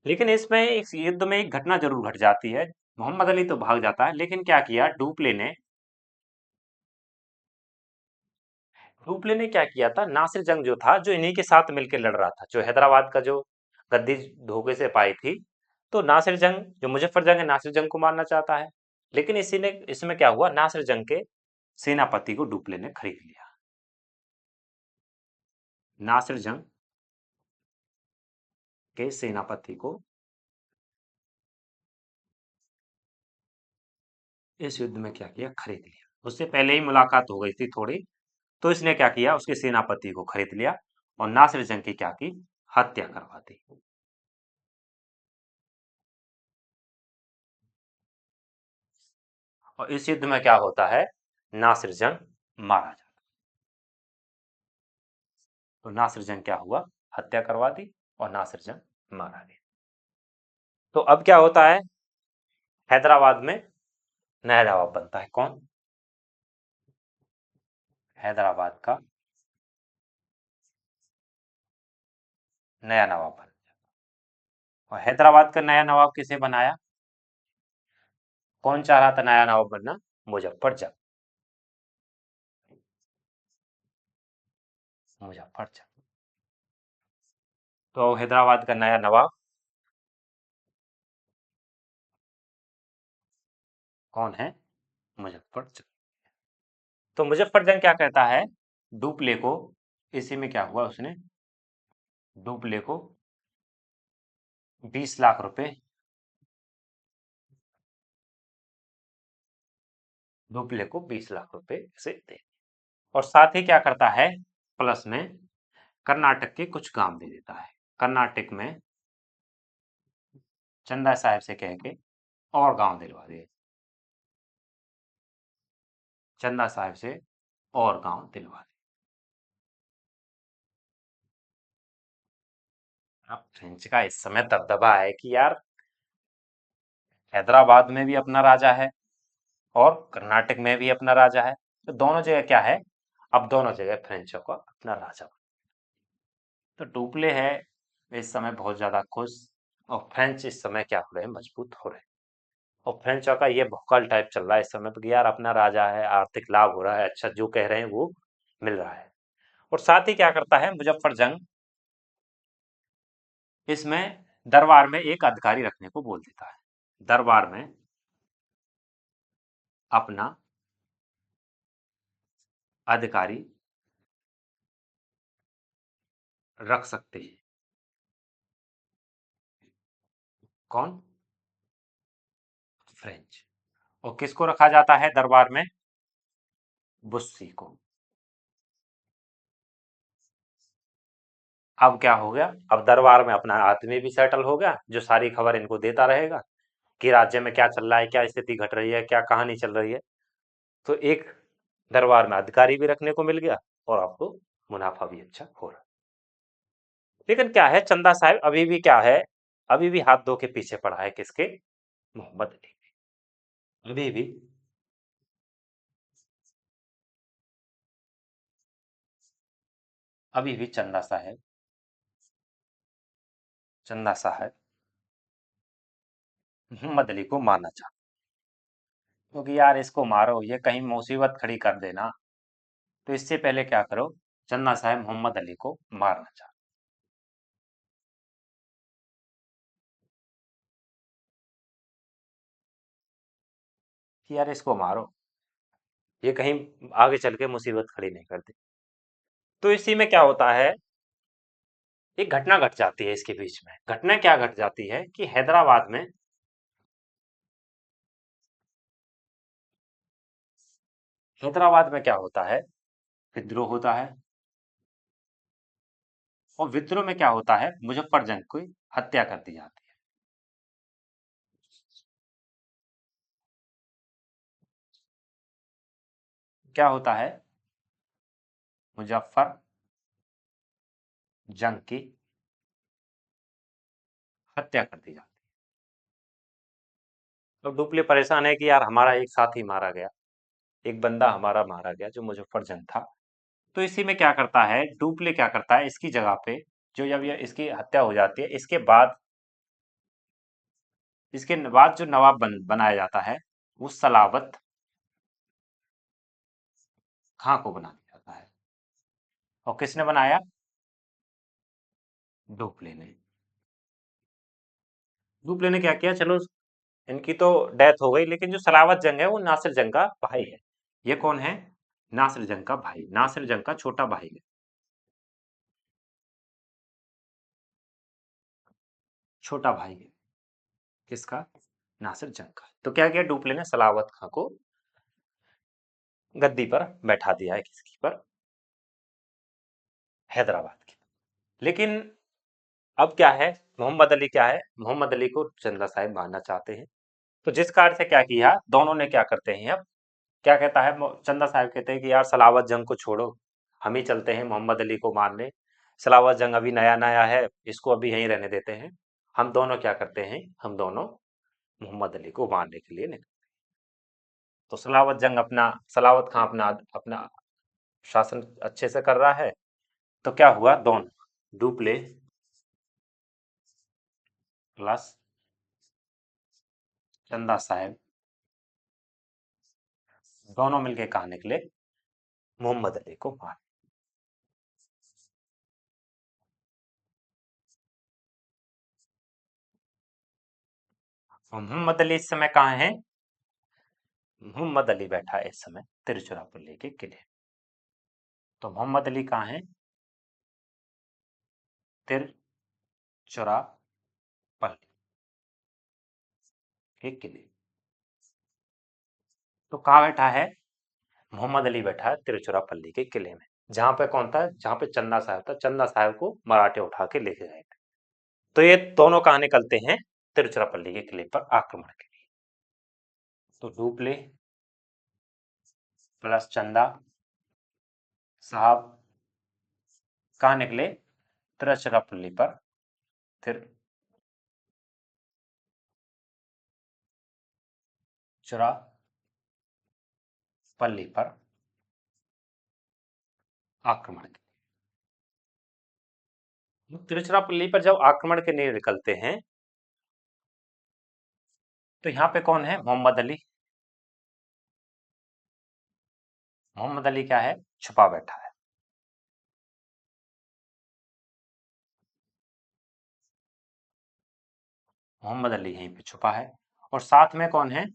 लेकिन इसमें इस युद्ध में एक घटना जरूर घट जाती है। मोहम्मद अली तो भाग जाता है, लेकिन क्या किया डुप्ले ने क्या किया था, नासिर जंग जो था, जो इन्हीं के साथ मिलकर लड़ रहा था, जो हैदराबाद का जो गद्दी धोखे से पाई थी, तो नासिर जंग जो मुजफ्फर जंग है, नासिर जंग को मारना चाहता है। लेकिन इसी ने इसमें क्या हुआ, नासिर जंग के सेनापति को डुप्ले ने खरीद लिया। नासिर जंग के सेनापति को इस युद्ध में क्या किया, खरीद लिया। उससे पहले ही मुलाकात हो गई थी थोड़ी, तो इसने क्या किया, उसके सेनापति को खरीद लिया और नासिर जंग की क्या की, हत्या करवा दी। और इस युद्ध में क्या होता है, नासिर जंग मारा जाता। तो नासिर जंग क्या हुआ, हत्या करवा दी और नासिर जंग मारा गया। तो अब क्या होता है, हैदराबाद में नया नवाब बनता है। कौन, हैदराबाद का नया नवाब बन। और हैदराबाद का नया नवाब किसे बनाया, कौन चाह रहा था नया नवाब बनना, मुजफ्फर जंग। मुजफ्फर जंग। तो हैदराबाद का नया नवाब कौन है, मुजफ्फर जंग। तो मुजफ्फर जंग क्या कहता है, डुप्ले को, इसी में क्या हुआ, उसने डुप्ले को 20 लाख रुपए, डुप्ले को 20 लाख रुपए से दे। और साथ ही क्या करता है, प्लस में कर्नाटक के कुछ गांव दे देता है। कर्नाटक में चंदा साहब से कह के और गांव दिलवा दिए, चंदा साहब से और गांव दिलवा दिए। अब फ्रेंच का इस समय दबदबा है कि यार हैदराबाद में भी अपना राजा है और कर्नाटक में भी अपना राजा है, तो दोनों जगह क्या है, अब दोनों जगह फ्रेंचों का अपना राजा। तो डुप्ले है इस समय बहुत ज्यादा खुश, और फ्रेंच इस समय क्या हो रहे हैं, मजबूत हो रहे हैं। और फ्रेंचों का ये भौकाल टाइप चल रहा है इस समय पे कि यार अपना राजा है, आर्थिक लाभ हो रहा है, अच्छा जो कह रहे हैं वो मिल रहा है। और साथ ही क्या करता है मुजफ्फर जंग, इसमें दरबार में एक अधिकारी रखने को बोल देता है। दरबार में अपना अधिकारी रख सकते हैं। कौन, फ्रेंच। और किसको रखा जाता है दरबार में, बुस्सी को। अब क्या हो गया, अब दरबार में अपना आदमी भी सेटल हो गया, जो सारी खबर इनको देता रहेगा कि राज्य में क्या चल रहा है, क्या स्थिति घट रही है, क्या कहानी चल रही है। तो एक दरबार में अधिकारी भी रखने को मिल गया और आपको मुनाफा भी अच्छा हो रहा। लेकिन क्या है, चंदा साहब अभी भी क्या है, अभी भी हाथ धो के पीछे पड़ा है किसके, मोहम्मद अली। अभी भी अभी भी चंदा साहब मोहम्मद अली को मारना चाहता, क्योंकि यार इसको मारो, ये कहीं मुसीबत खड़ी कर देना। तो इससे पहले क्या करो, चंदा साहब मोहम्मद अली को मारना चाहते कि यार इसको मारो, ये कहीं आगे चल के मुसीबत खड़ी नहीं करती। तो इसी में क्या होता है, एक घटना घट जाती है इसके बीच में। घटना क्या घट जाती है कि हैदराबाद में क्या होता है, विद्रोह होता है। और विद्रोह में क्या होता है, मुजफ्फर जंग की हत्या कर दी जाती है। क्या होता है, मुजफ्फर जंग की हत्या कर दी जाती है। तो डुप्ले परेशान है कि यार हमारा एक साथी मारा गया, एक बंदा हमारा मारा गया जो मुजफ्फर जंग था। तो इसी में क्या करता है, डुप्ले क्या करता है, इसकी जगह पे जो जब ये इसकी हत्या हो जाती है, इसके बाद जो नवाब बनाया जाता है, वो सलावत खां को बना दिया जाता है। और किसने बनाया, डुप्ले ने। डुप्ले ने क्या किया, चलो इनकी तो डेथ हो गई, लेकिन जो सलावत जंग है वो नासिर जंग का भाई है। ये कौन है, नासिर जंग का भाई, नासिर जंग का छोटा भाई है। छोटा भाई है किसका, नासिर जंग का। तो क्या किया डुप्ले ने, सलावत खां को गद्दी पर बैठा दिया है, किसकी पर, हैदराबाद की। लेकिन अब क्या है, मोहम्मद अली क्या है, मोहम्मद अली को चंदा साहिब मारना चाहते हैं। तो जिस कार्य से क्या किया दोनों ने, क्या करते हैं अब, क्या कहता है चंदा साहिब, कहते हैं कि यार सलावत जंग को छोड़ो, हम ही चलते हैं मोहम्मद अली को मारने। सलावत जंग अभी नया नया है, इसको अभी यहीं रहने देते हैं। हम दोनों क्या करते हैं, हम दोनों मोहम्मद अली को मारने के लिए निकल। तो सलावत खां अपना अपना शासन अच्छे से कर रहा है। तो क्या हुआ, दोनों डुप्ले प्लस चंदा साहब दोनों मिलके कहा निकले, मोहम्मद अली को मार। और मोहम्मद अली इस समय कहाँ है, मोहम्मद अली बैठा है इस समय तिरुचिरापल्ली के किले। तो मोहम्मद अली कहाँ है, तिरुचिरापल्ली के किले। तो कहाँ बैठा है, मोहम्मद अली बैठा है तिरुचिरापल्ली के किले में। जहां पे कौन था, जहां पे चंदा साहब था, चंदा साहब को मराठे उठा के लेके गए थे। तो ये दोनों कहाँ निकलते हैं, तिरुचिरापल्ली के किले पर आक्रमण के लिए। तो डुप्ले प्लस चंदा साहब कहाँ निकले, तिरुचिरापल्ली पर, तिरुचिरापल्ली पर आक्रमण के लिए। तिरुचिरापल्ली पर जब आक्रमण के लिए निकलते हैं, तो यहाँ पे कौन है, मोहम्मद अली। मोहम्मद अली क्या है, छुपा बैठा है। मोहम्मद अली यहीं पे छुपा है। और साथ में कौन है,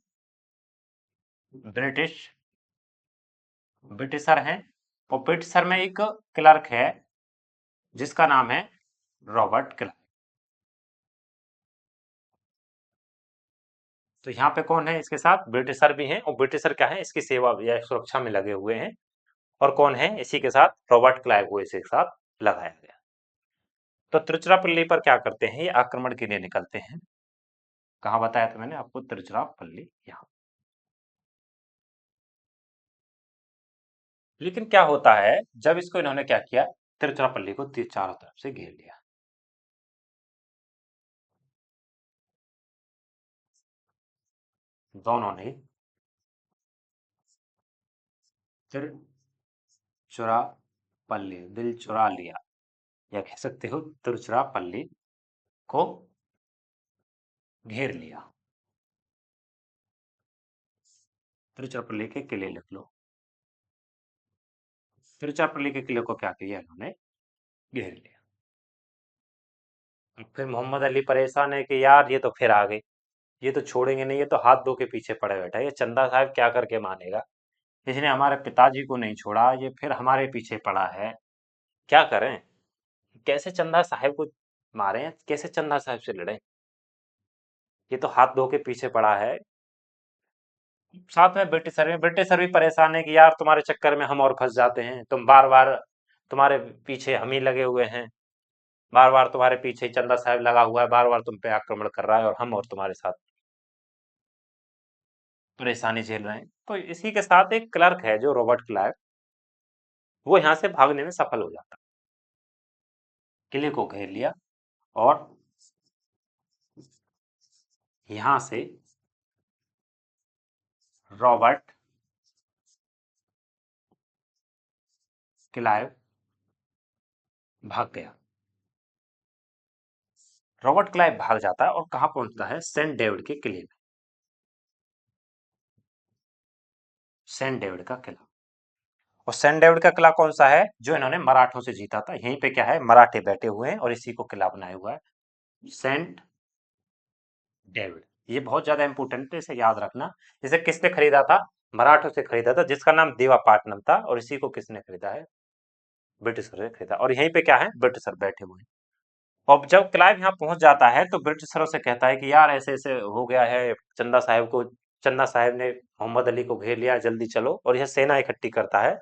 ब्रिटिश ब्रिटिशर हैं। और ब्रिटिशर में एक क्लर्क है जिसका नाम है रॉबर्ट क्लाइव। तो यहाँ पे कौन है, इसके साथ ब्रिटिशर भी हैं, और ब्रिटिशर क्या है, इसकी सेवा या सुरक्षा में लगे हुए हैं। और कौन है इसी के साथ, रॉबर्ट क्लाइव को इसी के साथ लगाया गया। तो तिरुचिरापल्ली पर क्या करते हैं, ये आक्रमण के लिए निकलते हैं। कहाँ बताया था मैंने आपको, तिरुचिरापल्ली यहाँ। लेकिन क्या होता है, जब इसको इन्होंने क्या किया, तिरुचिरापल्ली को चारों तरफ से घेर लिया। दोनों ने तिरुचिरापल्ली, दिल चुरा लिया, या कह सकते हो तिरुचिरापल्ली को घेर लिया। तिरुचिरापल्ली के किले लिख लो। तिरुचिरापल्ली के किले को क्या किया इन्होंने, घेर लिया। फिर मोहम्मद अली परेशान है कि यार ये तो फिर आ गई, ये तो छोड़ेंगे नहीं, ये तो हाथ धो के पीछे पड़े बैठा है, ये चंदा साहब क्या करके मानेगा, इसने हमारे पिताजी को नहीं छोड़ा, ये फिर हमारे पीछे पड़ा है, क्या करें। कैसे चंदा साहेब को मारे, कैसे चंदा साहब से लड़े, ये तो हाथ धो के पीछे पड़ा है। साथ में ब्रिटिशर भी परेशान है कि यार तुम्हारे चक्कर में हम और फंस जाते हैं, तुम बार बार, तुम्हारे पीछे हम ही लगे हुए हैं, बार बार तुम्हारे पीछे ही चंदा साहब लगा हुआ है, बार बार तुम पे आक्रमण कर रहा है और हम और तुम्हारे साथ परेशानी झेल रहे हैं। तो इसी के साथ एक क्लर्क है जो रॉबर्ट क्लाइव, वो यहाँ से भागने में सफल हो जाता है, किले को घेर लिया और यहाँ से रॉबर्ट क्लाइव भाग गया। रॉबर्ट क्लाइव भाग जाता है और कहाँ पहुंचता है, सेंट डेविड के किले में, सेंट डेविड का किला। और सेंट डेविड का किला कौन सा है, जो इन्होंने मराठों से जीता था, यहीं पे क्या है, मराठे बैठे हुए हैं और इसी को किला बनाया हुआ है, सेंट डेविड। ये बहुत ज्यादा इंपॉर्टेंट है, इसे याद रखना। इसे किसने खरीदा था, मराठों से खरीदा था, जिसका नाम देवापाटनम था, और इसी को किसने खरीदा है, ब्रिटिशर ने खरीदा। और यहीं पे क्या है, ब्रिटिशर बैठे हुए हैं। और जब क्लाइव यहाँ पहुंच जाता है तो ब्रिटिशरों से कहता है कि यार ऐसे ऐसे हो गया है, चंदा साहब ने मोहम्मद अली को घेर लिया, जल्दी चलो। और यह सेना इकट्ठी करता है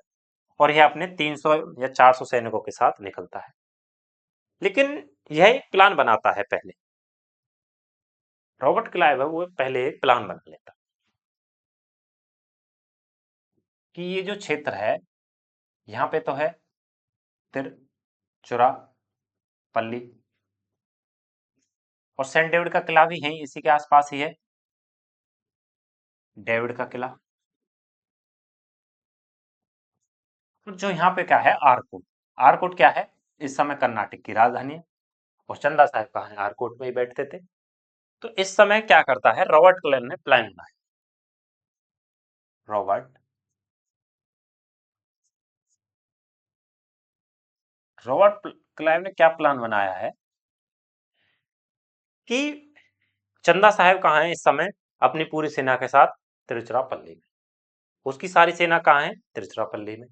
और यह अपने 300 या 400 सैनिकों के साथ निकलता है। लेकिन यह एक प्लान बनाता है पहले, रॉबर्ट क्लाइव है वो पहले एक प्लान बना लेता है कि ये जो क्षेत्र है, यहाँ पे तो है तिरुचिरापल्ली, और सेंट डेविड का किला भी यहीं इसी के आसपास ही है, डेविड का किला। और जो यहाँ पे क्या है, आरकोट। आरकोट क्या है, इस समय कर्नाटक की राजधानी है, और चंदा साहब कहाँ है, आरकोट में ही बैठते थे। तो इस समय क्या करता है, रॉबर्ट क्लाइव ने प्लान बनाया, रॉबर्ट रॉबर्ट क्लाइव ने क्या प्लान बनाया है कि चंदा साहब कहाँ है इस समय, अपनी पूरी सेना के साथ तिरुचिरापल्ली में। उसकी सारी सेना कहाँ है, तिरुचिरापल्ली में।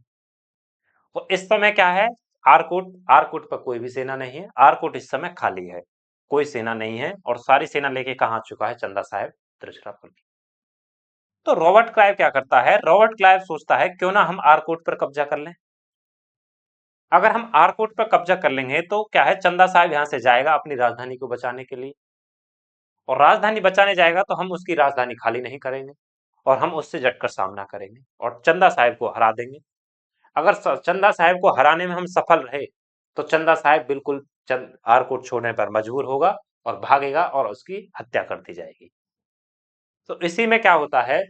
तो इस समय क्या है, आरकोट आरकोट पर कोई भी सेना नहीं है, आरकोट इस समय खाली है, कोई सेना नहीं है, और सारी सेना लेके कहाँ आ चुका है चंदा साहब, तिरुचिरापल्ली। तो रॉबर्ट क्लाइव क्या करता है, रॉबर्ट क्लाइव सोचता है क्यों ना हम आरकोट पर कब्जा कर लें। अगर हम आरकोट पर कब्जा कर लेंगे तो क्या है, चंदा साहब यहां से जाएगा अपनी राजधानी को बचाने के लिए, और राजधानी बचाने जाएगा तो हम उसकी राजधानी खाली नहीं करेंगे, और हम उससे डटकर सामना करेंगे और चंदा साहब को हरा देंगे। अगर चंदा साहब को हराने में हम सफल रहे तो चंदा साहब बिल्कुल आरकोट छोड़ने पर मजबूर होगा और भागेगा और उसकी हत्या कर दी जाएगी। तो इसी में क्या होता है,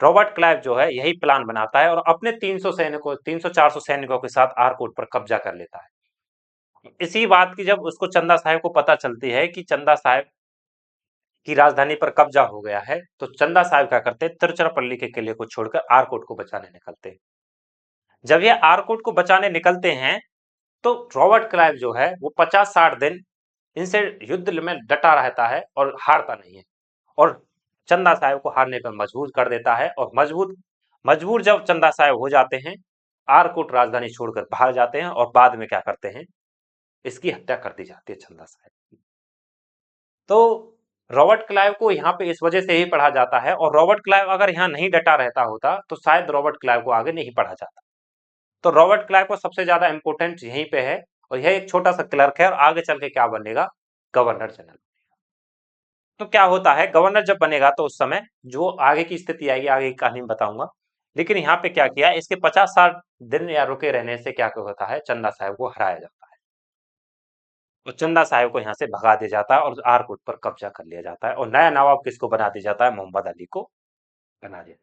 रॉबर्ट क्लाइव जो है यही प्लान बनाता है और अपने 300 सैनिकों के साथ आरकोट पर कब्जा कर लेता है। इसी बात की जब उसको चंदा साहब को पता चलती है कि चंदा साहब की राजधानी पर कब्जा हो गया है, तो चंदा साहब क्या करते हैं, तिरुचिरापल्ली के किले को छोड़कर आरकोट को बचाने निकलते हैं। जब ये आरकोट को बचाने निकलते हैं तो रॉबर्ट क्लाइव जो है वो 50-60 दिन इनसे युद्ध में डटा रहता है और हारता नहीं है, और चंदा साहब को हारने पर मजबूर कर देता है। और मजबूर जब चंदा साहब हो जाते हैं, आरकोट राजधानी छोड़कर भाग जाते हैं, और बाद में क्या करते हैं, इसकी हत्या कर दी जाती है चंदा साहब की। तो रॉबर्ट क्लाइव को यहाँ पे इस वजह से ही पढ़ा जाता है, और रॉबर्ट क्लाइव अगर यहाँ नहीं डटा रहता होता तो शायद रॉबर्ट क्लाइव को आगे नहीं पढ़ा जाता। तो रॉबर्ट क्लाइव को सबसे ज्यादा इंपोर्टेंट यहीं पे है, और यह एक छोटा सा क्लर्क है, और आगे चल के क्या बनेगा, गवर्नर जनरल। तो क्या होता है, गवर्नर जब बनेगा तो उस समय जो आगे की स्थिति आएगी, आगे की कहानी में बताऊंगा। लेकिन यहाँ पे क्या किया, इसके 50-60 दिन या रुके रहने से क्या होता है, चंदा साहब को हराया जाता है, और चंदा साहब को यहाँ से भगा दिया जाता है और आरकोट पर कब्जा कर लिया जाता है, और नया नवाब किसको बना दिया जाता है, मोहम्मद अली को बना दिया।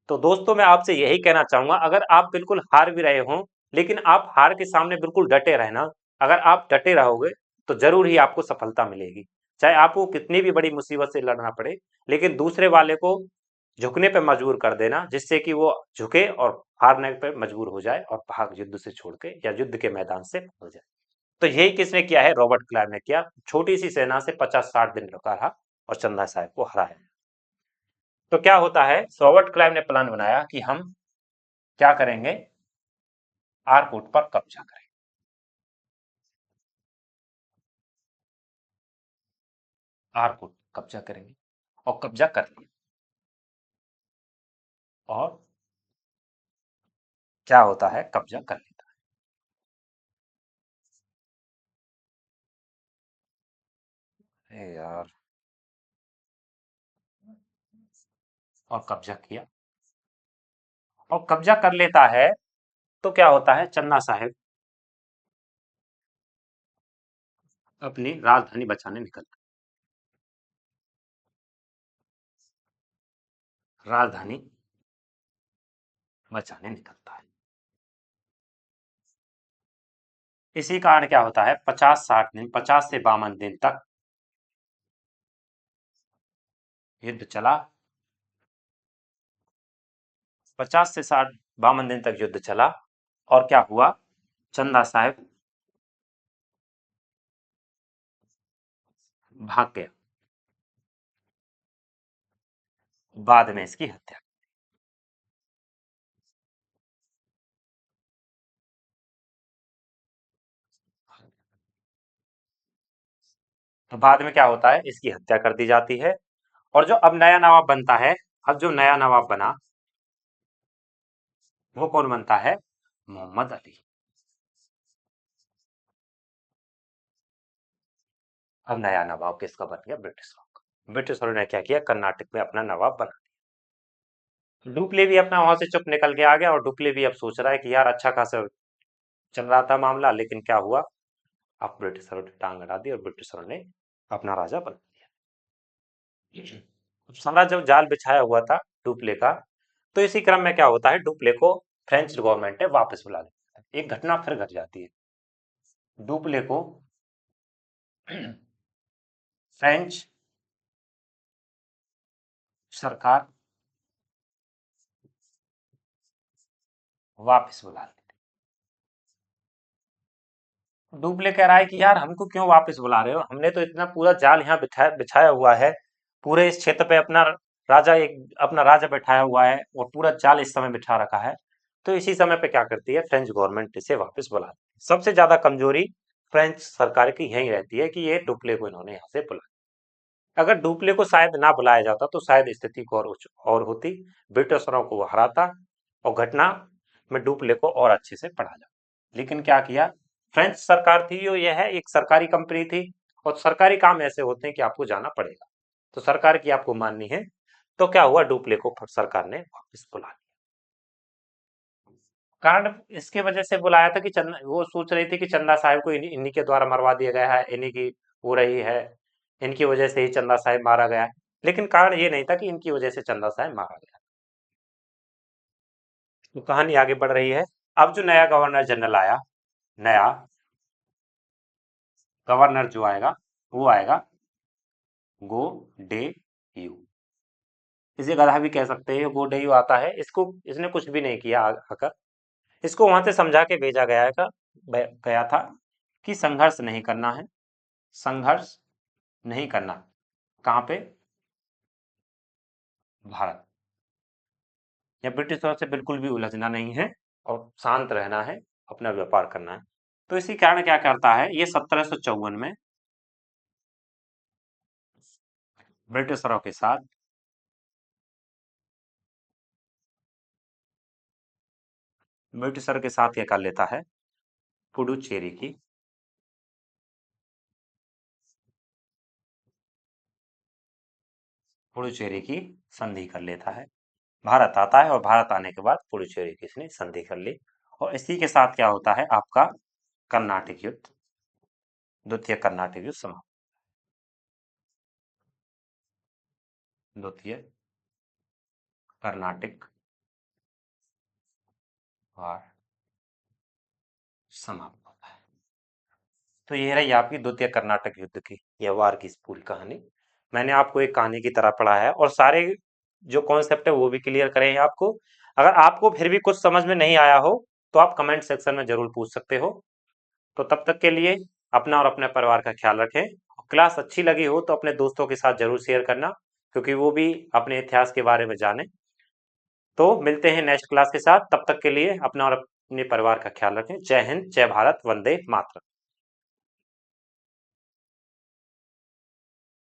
तो दोस्तों मैं आपसे यही कहना चाहूंगा, अगर आप बिल्कुल हार भी रहे हो, लेकिन आप हार के सामने बिल्कुल डटे रहना। अगर आप डटे रहोगे तो जरूर ही आपको सफलता मिलेगी, चाहे आपको कितनी भी बड़ी मुसीबत से लड़ना पड़े, लेकिन दूसरे वाले को झुकने पे मजबूर कर देना, जिससे कि वो झुके और हारने पे मजबूर हो जाए और भाग युद्ध से छोड़ के या युद्ध के मैदान से भाग जाए। तो यही किसने किया है, रॉबर्ट क्लाइव ने किया, छोटी सी सेना से 50-60 दिन रुका रहा और चंदा साहब को हराया। तो क्या होता है, रॉबर्ट क्लाइव ने प्लान बनाया कि हम क्या करेंगे, आरकोट पर कब्जा करेंगे। आर को कब्जा करेंगे और कब्जा कर लिया। और क्या होता है, कब्जा कर लेता है। अरे यार, और कब्जा किया और कब्जा कर लेता है, तो क्या होता है, चन्ना साहेब अपनी राजधानी बचाने निकलता है। राजधानी बचाने निकलता है। इसी कारण क्या होता है, 50-60 दिन, 50 से 52 दिन तक युद्ध चला। 50 से 52 दिन तक युद्ध चला। और क्या हुआ, चंदा साहब भाग गया। बाद में इसकी हत्या। तो बाद में क्या होता है, इसकी हत्या कर दी जाती है। और जो अब नया नवाब बनता है, अब जो नया नवाब बना, वो कौन बनता है, मोहम्मद अली। अब नया नवाब किसका बन गया, ब्रिटिशरों का। ब्रिटिशरों ने क्या किया, कर्नाटक में अपना नवाब बना। डुप्ले भी अपना वहां से चुप निकल के आ गया, और डुप्ले भी अब सोच रहा है कि यार अच्छा खासा चल रहा था मामला, लेकिन क्या हुआ, अब ब्रिटिशरों ने टांग अड़ा दी और ब्रिटिशरों ने अपना राजा बना दिया। सारा जब जाल बिछाया हुआ था डुप्ले का, तो इसी क्रम में क्या होता है, डुप्ले को फ्रेंच गवर्नमेंट ने वापस बुला लिया। एक घटना फिर घट जाती है, डुप्ले को फ्रेंच सरकार वापस बुला ली। डुप्ले कह रहा है कि यार हमको क्यों वापस बुला रहे हो, हमने तो इतना पूरा जाल यहाँ बिछाया बिछाया हुआ है, पूरे इस क्षेत्र पे अपना राजा, एक अपना राजा बैठाया हुआ है, और पूरा जाल इस समय बिछा रखा है। तो इसी समय पे क्या करती है, फ्रेंच गवर्नमेंट इसे वापस बुलाती है। सबसे ज्यादा कमजोरी फ्रेंच सरकार की यही रहती है कि ये डुप्ले को इन्होंने यहाँ से बुलाया। अगर डुप्ले को शायद ना बुलाया जाता तो शायद स्थिति को और होती, ब्रिटिशरों को वो हराता, और घटना में डुप्ले को और अच्छे से पढ़ा जाता। लेकिन क्या किया, फ्रेंच सरकार थी, जो यह है एक सरकारी कंपनी थी, और सरकारी काम ऐसे होते हैं कि आपको जाना पड़ेगा, तो सरकार की आपको माननी है। तो क्या हुआ, डुप्ले को सरकार ने वापस बुला लिया। कारण इसके वजह से बुलाया था कि चंदा, वो सोच रही थी कि चंदा साहब को इन्हीं के द्वारा मरवा दिया गया है, इन्हीं की हो रही है, इनकी वजह से ही चंदा साहब मारा गया है। लेकिन कारण ये नहीं था कि इनकी वजह से चंदा साहब मारा गया। तो कहानी आगे बढ़ रही है। अब जो नया गवर्नर जनरल आया, नया गवर्नर जो आएगा, वो आएगा गो डे यू। इसे गधा भी कह सकते हैं। गो डे यू आता है, इसको इसने कुछ भी नहीं किया आकर, इसको वहां से समझा के भेजा गया था कि संघर्ष नहीं करना है, संघर्ष नहीं करना। कहाँ पे, भारत। या ब्रिटिशों से बिल्कुल भी उलझना नहीं है, और शांत रहना है, अपना व्यापार करना है। तो इसी कारण क्या करता है, ये 1754 में ब्रिटिशरों के साथ ब्रिटिशर के साथ ये कर लेता है, पुडुचेरी की पुडुचेरी की संधि कर लेता है। भारत आता है, और भारत आने के बाद पुडुचेरी की इसने संधि कर ली। और इसी के साथ क्या होता है, आपका कर्नाटक युद्ध, द्वितीय कर्नाटक युद्ध समाप्त। द्वितीय कर्नाटक वार समाप्त होता है। तो ये रही आपकी द्वितीय कर्नाटक युद्ध की, यह वार की पूरी कहानी। मैंने आपको एक कहानी की तरह पढ़ा है, और सारे जो कॉन्सेप्ट है वो भी क्लियर करे हैं आपको। अगर आपको फिर भी कुछ समझ में नहीं आया हो, तो आप कमेंट सेक्शन में जरूर पूछ सकते हो। तो तब तक के लिए अपना और अपने परिवार का ख्याल रखें। क्लास अच्छी लगी हो तो अपने दोस्तों के साथ जरूर शेयर करना, क्योंकि वो भी अपने इतिहास के बारे में जाने। तो मिलते हैं नेक्स्ट क्लास के साथ, तब तक के लिए अपना और अपने परिवार का ख्याल रखें। जय हिंद, जय भारत, वंदे मातरम।